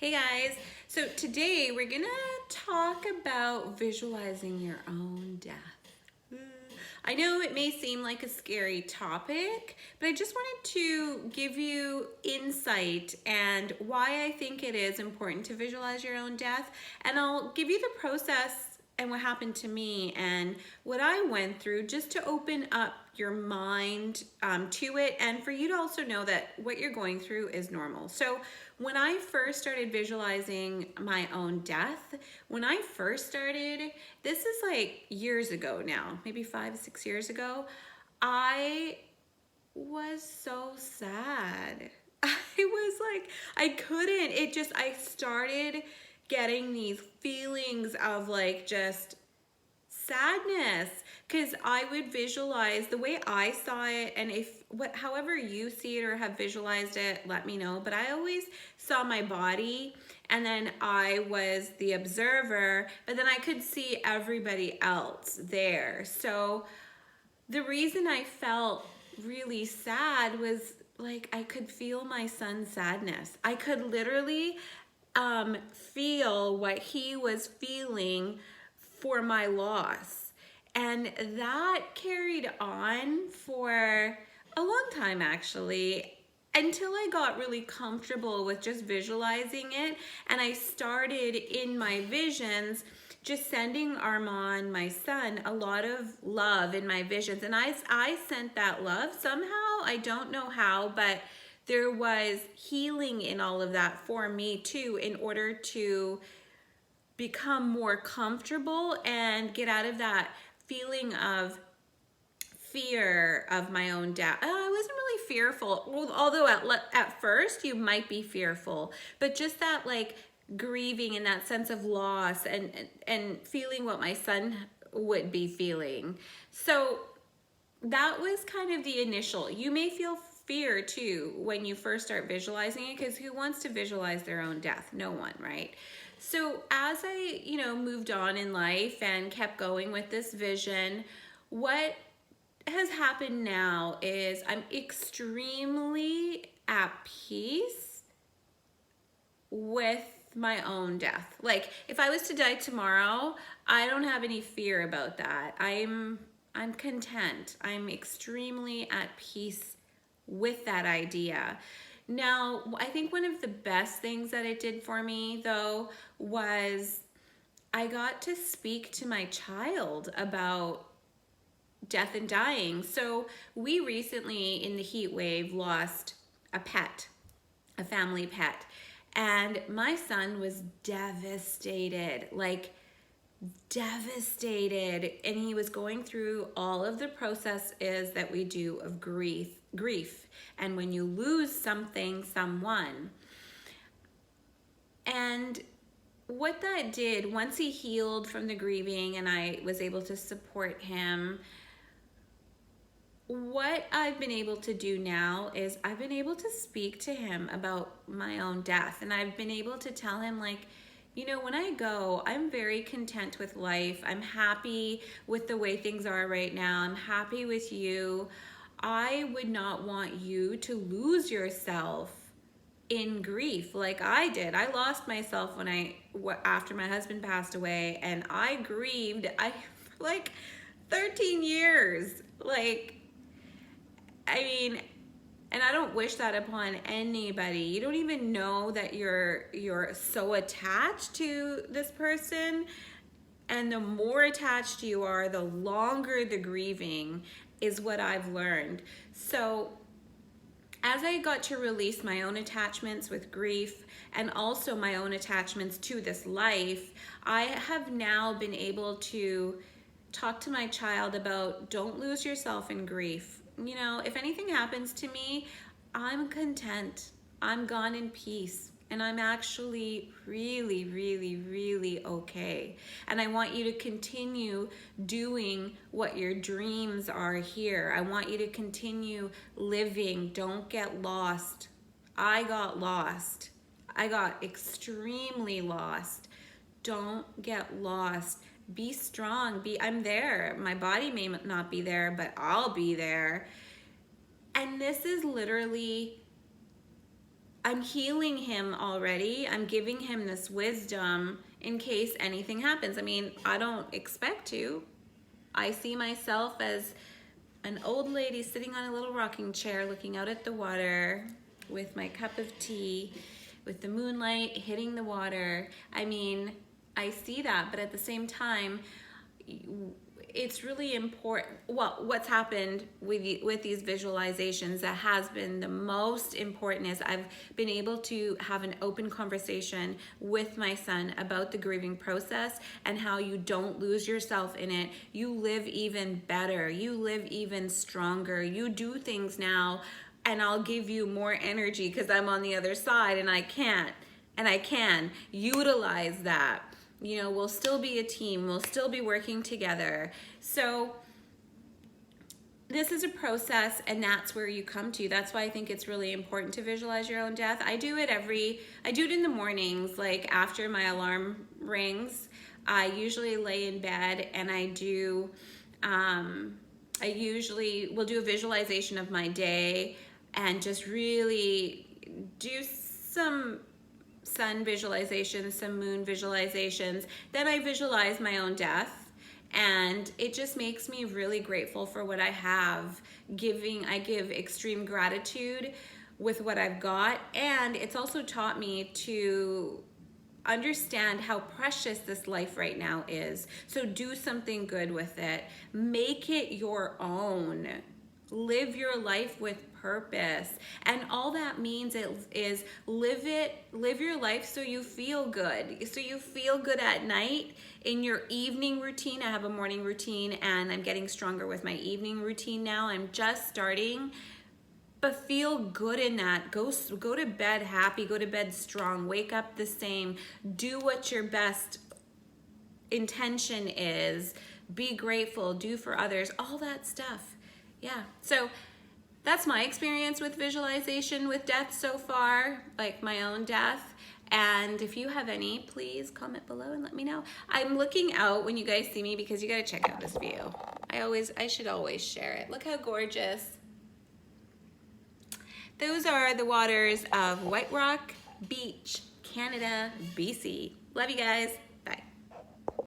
Hey guys, so today we're gonna talk about visualizing your own death. I know it may seem like a scary topic, but I just wanted to give you insight and why I think it is important to visualize your own death. And I'll give you the process and what happened to me and what I went through just to open up your mind to it, and for you to also know that what you're going through is normal. So when I first started visualizing my own death, when I first started, this is like years ago now, maybe 5, 6 years ago, I was so sad. I was like, I couldn't. I started getting these feelings of like just sadness, because I would visualize the way I saw it, and however you see it or have visualized it, let me know. But I always saw my body, and then I was the observer, but then I could see everybody else there. So the reason I felt really sad was like I could feel my son's sadness. I could literally feel what he was feeling for my loss. And that carried on for a long time, actually, until I got really comfortable with just visualizing it. And I started in my visions just sending Armand, my son, a lot of love in my visions. And I sent that love somehow. I don't know how, but there was healing in all of that for me too, in order to become more comfortable and get out of that feeling of fear of my own death. I wasn't really fearful, although at first you might be fearful, but just that like grieving and that sense of loss and feeling what my son would be feeling. So that was kind of the initial. You may feel fear too when you first start visualizing it, because who wants to visualize their own death? No one, right? So as I, moved on in life and kept going with this vision, what has happened now is I'm extremely at peace with my own death. Like if I was to die tomorrow, I don't have any fear about that. I'm content. I'm extremely at peace with that idea. Now, I think one of the best things that it did for me though was I got to speak to my child about death and dying. So we recently in the heat wave lost a pet, a family pet, and my son was devastated, like devastated, and he was going through all of the processes that we do of grief, and when you lose something, someone. And what that did, once he healed from the grieving and I was able to support him, what I've been able to do now is I've been able to speak to him about my own death, and I've been able to tell him, like, when I go, I'm very content with life. I'm happy with the way things are right now. I'm happy with you. I would not want you to lose yourself in grief like I did. I lost myself after my husband passed away, and I grieved for like 13 years. Like, I mean, and I don't wish that upon anybody. You don't even know that you're so attached to this person, and the more attached you are, the longer the grieving is what I've learned. So as I got to release my own attachments with grief and also my own attachments to this life, I have now been able to talk to my child about, don't lose yourself in grief. If anything happens to me, I'm content. I'm gone in peace. And I'm actually really, really, really okay. And I want you to continue doing what your dreams are here. I want you to continue living. Don't get lost. I got lost. I got extremely lost. Don't get lost. Be strong. I'm there. My body may not be there, but I'll be there. And this is literally I'm healing him already. I'm giving him this wisdom in case anything happens. I mean, I don't expect to. I see myself as an old lady sitting on a little rocking chair looking out at the water with my cup of tea, with the moonlight hitting the water. I mean, I see that, but at the same time, it's really important. Well, what's happened with these visualizations that has been the most important is I've been able to have an open conversation with my son about the grieving process and how you don't lose yourself in it. You live even better. You live even stronger. You do things now, and I'll give you more energy because I'm on the other side and I can't. And I can utilize that. You know, we'll still be a team. We'll still be working together. So this is a process, and that's where you come to. That's why I think it's really important to visualize your own death. I do it in the mornings, like after my alarm rings. I usually lay in bed and I usually will do a visualization of my day and just really do some sun visualizations, some moon visualizations. Then I visualize my own death, and it just makes me really grateful for what I have. I give extreme gratitude with what I've got, and it's also taught me to understand how precious this life right now is. So do something good with it. Make it your own. Live your life with purpose. And all that means is live your life so you feel good. So you feel good at night in your evening routine. I have a morning routine and I'm getting stronger with my evening routine now. I'm just starting, but feel good in that. Go to bed happy, go to bed strong, wake up the same, do what your best intention is, be grateful, do for others, all that stuff. Yeah, so that's my experience with visualization with death so far, like my own death. And if you have any, please comment below and let me know. I'm looking out when you guys see me because you gotta check out this view. I should always share it. Look how gorgeous. Those are the waters of White Rock Beach, Canada, BC. Love you guys.